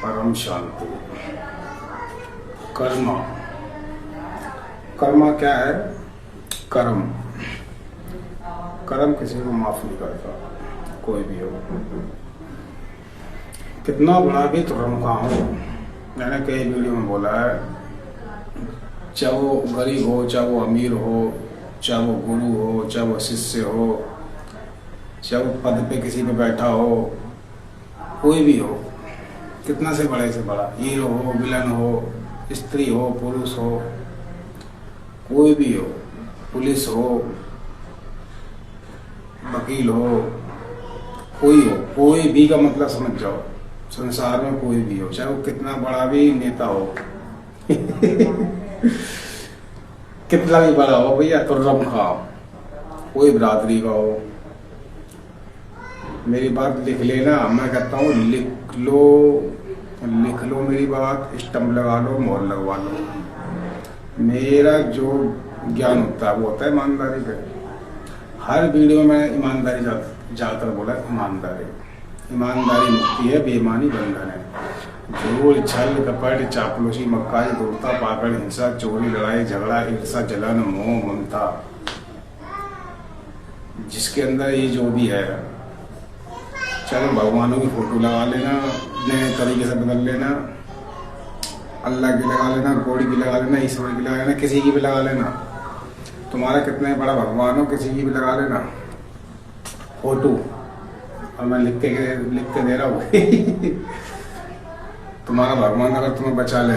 परम शांति। कर्मा, कर्मा क्या है? कर्म, कर्म किसी को माफ नहीं करता, कोई भी हो, कितना बड़ा भी तुम का हो। मैंने कई वीडियो में बोला है, चाहे वो गरीब हो, चाहे वो अमीर हो, चाहे वो गुरु हो, चाहे वो शिष्य हो, चाहे वो पद पे किसी पे बैठा हो, कोई भी हो, कितना से बड़े से बड़ा, हीरो हो, विलन हो, स्त्री हो, पुरुष हो, कोई भी हो, पुलिस हो, वकील हो, कोई भी का मतलब समझ जाओ। संसार में कोई भी हो, चाहे वो कितना बड़ा भी नेता हो कितना भी बड़ा हो भैया, तुर्रम खाओ, कोई बिरादरी का हो, मेरी बात लिख लेना। मैं कहता हूँ लिख लो मेरी बात, स्टम्प लगा लो, मोहर लगवा लो। मेरा जो ज्ञान होता है वो होता है ईमानदारी पे। हर वीडियो में ईमानदारी ज्यादातर बोला, ईमानदारी मुक्ति है, बेईमानी बंधन है। झूठ, छल, कपट, चापलूसी, मक्कारी, दुर्ता, पाकड़, हिंसा, चोरी, लड़ाई, झगड़ा, ईर्षा, जलन, मोह, ममता, जिसके अंदर ये जो भी है, चलो भगवानों की फोटो लगा लेना, नए तरीके से बदल लेना, अल्लाह की लगा लेना, गॉड की लगा लेना, ईश्वर की लगा लेना, किसी की भी लगा लेना। तुम्हारा कितने बड़ा भगवान हो, किसी की भी लगा लेना फोटो, और मैं लिख के दे रहा हूँ तुम्हारा भगवान अगर तुम्हें बचा ले,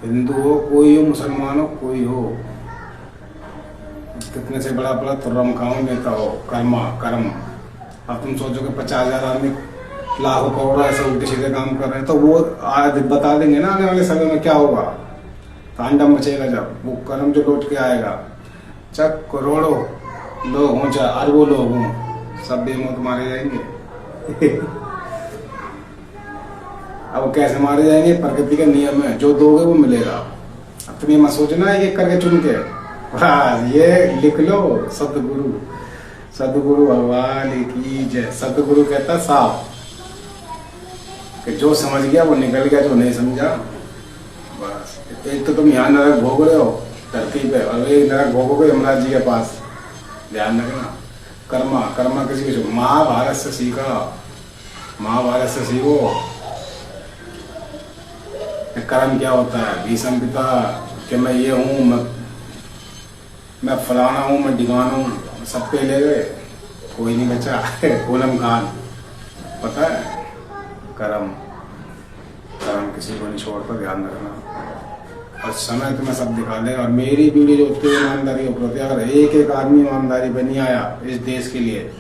हिंदू हो कोई हो, मुसलमान हो कोई हो, कितने से बड़ा बड़ा तुर्रम खाओ नेता हो, कर्म। अब तुम सोचोगे 50,000 आदमी लाखों करोड़ ऐसे उल्टे सीधे काम कर रहे हैं, तो वो आज बता देंगे ना आने वाले समय में क्या होगा, तांडव मचेगा जब वो कर्म जो लौट के आएगा। चाहे करोड़ों लोग हों, चाहे अरबों लोग हों, सब बेमौत मारे जाएंगे अब कैसे मारे जाएंगे? प्रकृति का नियम है, जो दोगे वो मिलेगा। अब तुम ये मत सोचना एक करके चुन के, ये लिख लो। सदगुरु भगवान की जय। सदगुरु कहता साफ कि जो समझ गया वो निकल गया, जो नहीं समझा बस। एक तो तुम यहाँ नरक भोग रहे हो धरती पे, और एक नरक भोगोगे यमराज जी के पास, ध्यान रखना। कर्मा किसी को महाभारत से सीखो कर्म क्या होता है। भीष्म पिता कि मैं ये हूँ, मैं फलाना हूँ, मैं डिगाना हूँ, सब पे ले गए, कोई नहीं बचा पूनम खान। पता है कर्म किसी को नहीं छोड़ता, ध्यान रखना। और समय तुम्हें सब दिखा देगा। और मेरी वीडियो जो होती है ईमानदारी ऊपर होती है। अगर एक आदमी ईमानदारी बनी आया इस देश के लिए,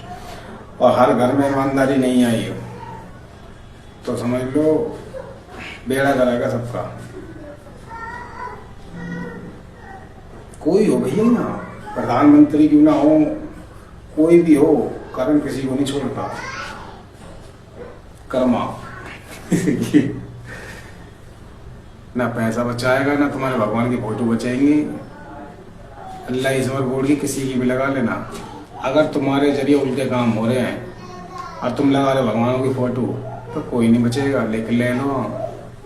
और हर घर में ईमानदारी नहीं आई हो, तो समझ लो बेड़ा करेगा सबका। कोई हो भैया ना, प्रधानमंत्री क्यों ना हो, कोई भी हो, कर्म किसी को नहीं छोड़ता। कर्मा ना पैसा बचाएगा, ना तुम्हारे भगवान की फोटो बचाएंगी। अल्लाह ईश्वर बोल की किसी की भी लगा लेना। अगर तुम्हारे जरिए उल्टे काम हो रहे हैं और तुम लगा रहे भगवानों की फोटो, तो कोई नहीं बचेगा। लिख ले लो,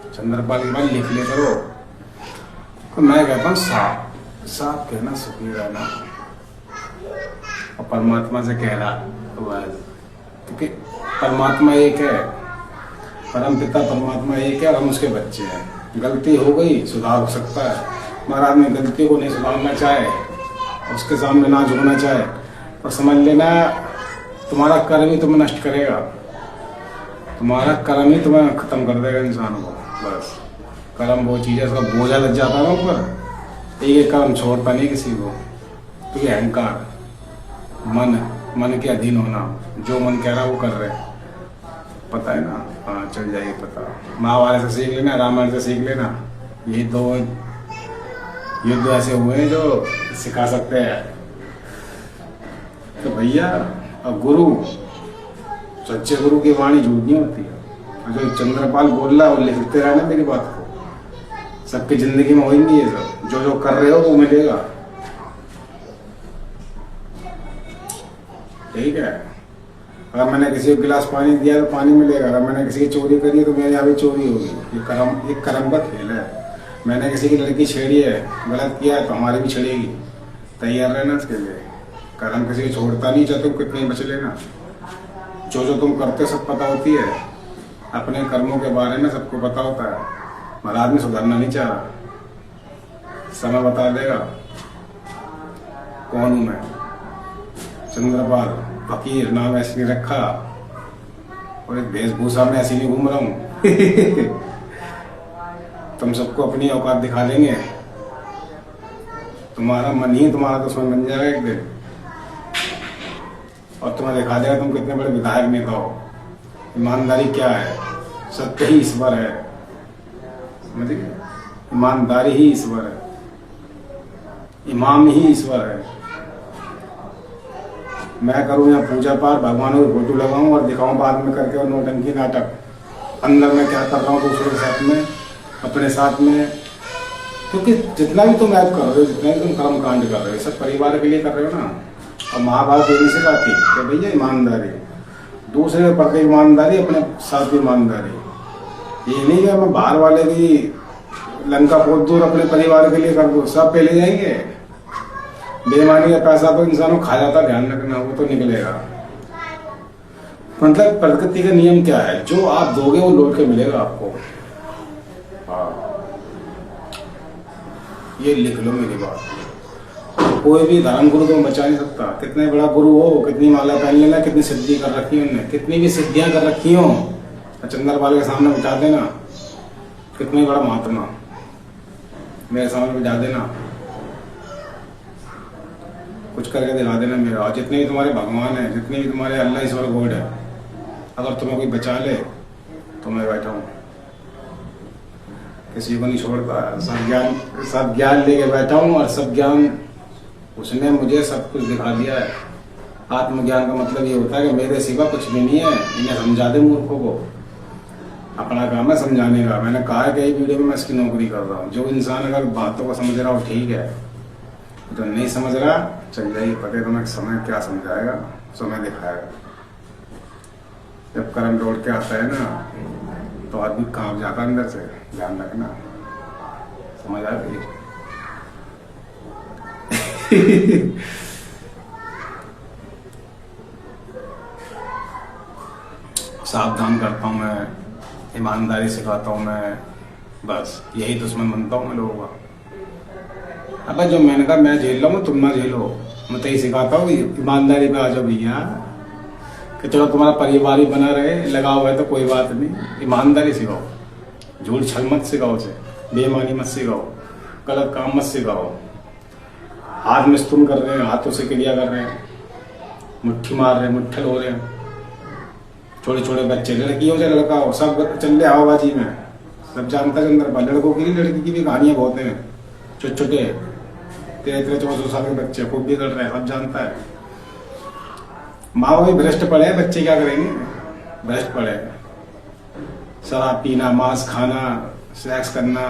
चंद्रपाल की बात लिख ले करो। तो मैं कहता हूँ साफ कहना, सुखी रहना, और परमात्मा से कह रहा बस, क्योंकि परमात्मा एक है, परम पिता परमात्मा एक है, और हम उसके बच्चे हैं। गलती हो गई, सुधार हो सकता है, मगर आदमी गलती को नहीं सुधारना चाहे, उसके सामने ना झुकना चाहे, तो समझ लेना तुम्हारा कर्म ही तुम्हें नष्ट करेगा, तुम्हारा कर्म ही तुम्हें खत्म कर देगा इंसान को। बस कर्म वो चीज़ है, उसका बोझा लग जाता है ऊपर, एक कर्म छोड़ता नहीं किसी को। तो ये अहंकार, मन के अधीन होना, जो मन कह रहा वो कर रहे, पता है ना। हाँ, चल जाइए पता। महाभारत से सीख लेना, रामायण से सीख लेना, ये दो युद्ध ऐसे हुए हैं जो सिखा सकते हैं। तो भैया, अब गुरु, सच्चे गुरु की वाणी झूठ नहीं होती है। जो चंद्रपाल बोल रहा है वो लिखते रहना मेरी बात को, सबकी जिंदगी में होंगी ये सब। जो कर रहे हो वो मिलेगा, ठीक है। अगर मैंने किसी को गिलास पानी दिया तो पानी मिलेगा, अगर मैंने किसी की चोरी करी है तो मेरे यहाँ भी चोरी होगी। ये कर्म का खेल है। मैंने किसी की लड़की छेड़ी है, गलत किया है तो हमारी भी छेड़ेगी। तैयार रहना इसके लिए। कर्म किसी को छोड़ता नहीं, चाहे तुम कितने बच लेना। जो तुम करते सब पता होती है, अपने कर्मों के बारे में सबको पता होता है, मगर आदमी सुधरना नहीं चाह रहा। समय बता देगा कौन हूं मैं। चंद्रपाल फकीर नाम ऐसे नहीं रखा, और एक वेशभूषा में ऐसी नहीं घूम रहा हूं। तुम सबको अपनी औकात दिखा देंगे, तुम्हारा मन ही तुम्हारा दुश्मन बन जाएगा एक दिन, और तुम्हें दिखा देगा तुम कितने बड़े विधायक नेता हो। ईमानदारी क्या है? सत्य ही ईश्वर है, समझिए। ईमानदारी ही ईश्वर है, इमाम ही ईश्वर है। मैं करूं या पूजा पाठ, भगवानों की फोटो लगाऊं और दिखाऊं बाद में करके, और नौटंकी नाटक, अंदर में क्या कर रहा हूँ दूसरों के साथ में, अपने साथ में। क्योंकि जितना भी तुम ऐप कर रहे हो, जितना भी तुम कर्म कांड कर रहे हो, सब परिवार के लिए कर रहे हो ना। और महाभारत यही सिखाती है कि भैया ईमानदारी, दूसरे पर ईमानदारी, अपने साथ ईमानदारी। ये नहीं कि मैं बाहर वाले की लंका पोत दूर अपने परिवार के लिए कर दो, सब पहले जाएंगे। बेईमानी का पैसा तो इंसानों खा जाता, ध्यान रखना, वो तो निकलेगा। मतलब प्रकृति का नियम क्या है? जो आप दोगे वो लौट के मिलेगा आपको। ये लिख लो मेरी बात। कोई भी धर्म गुरु को बचा नहीं सकता, कितने बड़ा गुरु हो, कितनी माला पहन लेना, कितनी सिद्धि कर रखी है उनने, कितनी भी सिद्धियां कर रखी हो, चंद्रपाल के सामने बिठा देना। कितने बड़ा महात्मा मेरे सामने बिठा देना, कुछ करके दिखा देना मेरा। और जितने भी तुम्हारे भगवान हैं, जितने भी तुम्हारे अल्लाह ईश्वर गॉड है, अगर तुम्हें कोई बचा ले तो मैं बैठा हूँ, किसी को नहीं छोड़ता। सब ज्ञान लेके बैठा हूँ, और सब ज्ञान उसने मुझे सब कुछ दिखा दिया है। आत्मज्ञान का मतलब ये होता है कि मेरे सिवा कुछ भी नहीं है, इन्हें समझा दे मूर्खों को। अपना काम है समझाने का। मैंने कहा है कि ये वीडियो में मैं इसकी नौकरी कर रहा हूँ। जो इंसान अगर बातों को समझ रहा हो ठीक है, तो नहीं समझ रहा चल जाइए, पता है तुम्हें समय क्या समझाएगा, समय दिखाएगा। जब कर्म दौड़ के आता है ना, तो आदमी कांप जाता अंदर से। ध्यान रखना, समझ आ गई? सावधान करता हूँ मैं, ईमानदारी सिखाता हूँ मैं, बस यही दुश्मन बनता हूँ मैं लोगों का। अब जो मैंने कहा मैं झेल रहा हूँ तुम ना झेलो, मैं तो यही सिखाता हूँ ईमानदारी पे आ जाओ भैया, कि चलो तुम्हारा परिवार ही बना रहे, लगाव है तो कोई बात नहीं। ईमानदारी सिखाओ, झूठ छल मत सिखाओ उसे, बेईमानी मत सिखाओ, गलत काम मत सिखाओ। हाथ में स्तून कर रहे हैं, हाथों से क्रिया कर रहे हैं, मुट्ठी मार रहे हैं, मुट्ठल हो रहे हैं, छोटे छोटे बच्चे, लड़की हो चाहे लड़का हो, सब चल रहे हवाबाजी में। सब जानता है चंद्रपाल, लड़कों की लड़की की भी कहानियां बहुत हैं। छोटे छोटे 13-14 साल के बच्चे खूब भी कर रहे हैं, सब जानता है। माँ बाप भी भ्रष्ट पड़े हैं, बच्चे क्या करेंगे? भ्रष्ट पड़े हैं। शराब पीना, मांस खाना, सेक्स करना,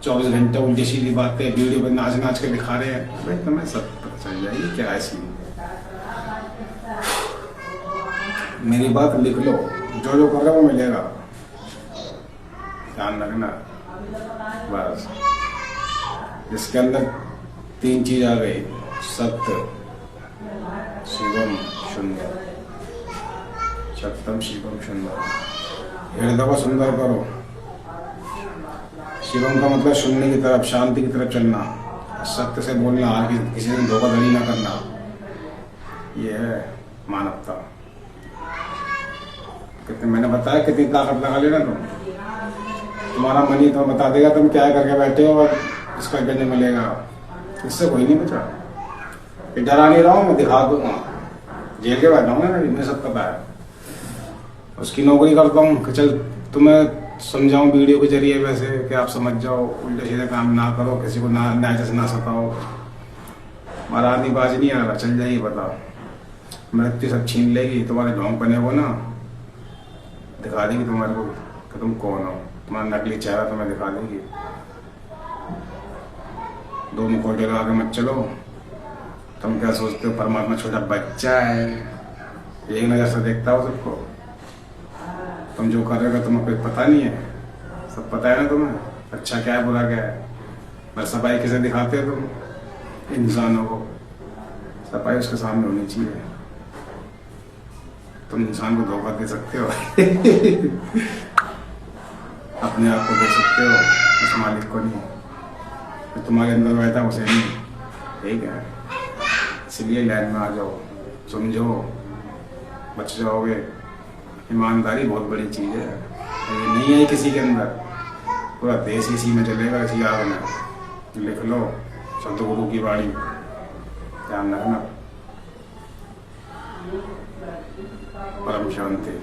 24 घंटे उल्टी सीधी बातें, वीडियो पर नाच नाच के दिखा रहे हैं। भाई तुम्हें सब पता चल जाएगी क्या है इसमें। मेरी बात लिख लो, जो जो कर रहे हो वो मिलेगा, ध्यान रखना। बस इसके अंदर 3 चीज आ गई, सत्य, शिवम, सुंदर। सत्यम, शिवम, सुंदर। हृदय को सुंदर करो। शिवम का मतलब सुनने की तरफ, शांति की तरफ चलना, सत्य से बोलना, किसी से धोखाधड़ी ना करना। यह है मानवता। कितने मैंने बताया कितनी ताकत लगा लेना तुम। तुम्हारा मन ही तो बता देगा तुम क्या करके बैठे हो और इसका करने मिलेगा। इससे कोई नहीं बचा। डरा नहीं रहा हूँ, मैं दिखा दूंगा। जेल के बैठा हूँ ना, मुझे सब पता है। उसकी नौकरी करता हूँ कि चल तुम्हें समझाऊं वीडियो के जरिए, वैसे कि आप समझ जाओ, उल्टे सीधे काम ना करो, किसी को ना न्याय से ना सताओ। हमारा आदमी बाज नहीं आ रहा, चल जाइए बता, मृत्यु सब छीन लेगी। तुम्हारे ढोंग बने को ना दिखा देगी तुम्हारे को कि तुम कौन हो। तुम्हारा नकली चेहरा तुम्हें दिखा देगी। 2 मुखौटे लगा के मत चलो। तुम क्या सोचते हो परमात्मा छोटा बच्चा है, एक नज़र से देखता हो सबको। तुम जो कर रहे हो तुम्हें कुछ पता नहीं है, सब पता है ना तुम्हें, अच्छा क्या है बुरा क्या है। पर सफाई किसे दिखाते हो तुम इंसानों को, सफाई उसके सामने होनी चाहिए। तुम इंसान को धोखा दे सकते हो अपने आप को दे सकते हो, उस मालिक को नहीं। तो तुम्हारे अंदर बैठा उसे नहीं, ठीक है। इसलिए लाइन में आ जाओ, समझो, बच जाओगे। ईमानदारी बहुत बड़ी चीज़ है, ये नहीं है किसी के अंदर, पूरा देश इसी में चलेगा, इसी आग में। लिख लो सतगुरु की बाणी, ध्यान रखना। परम शांति।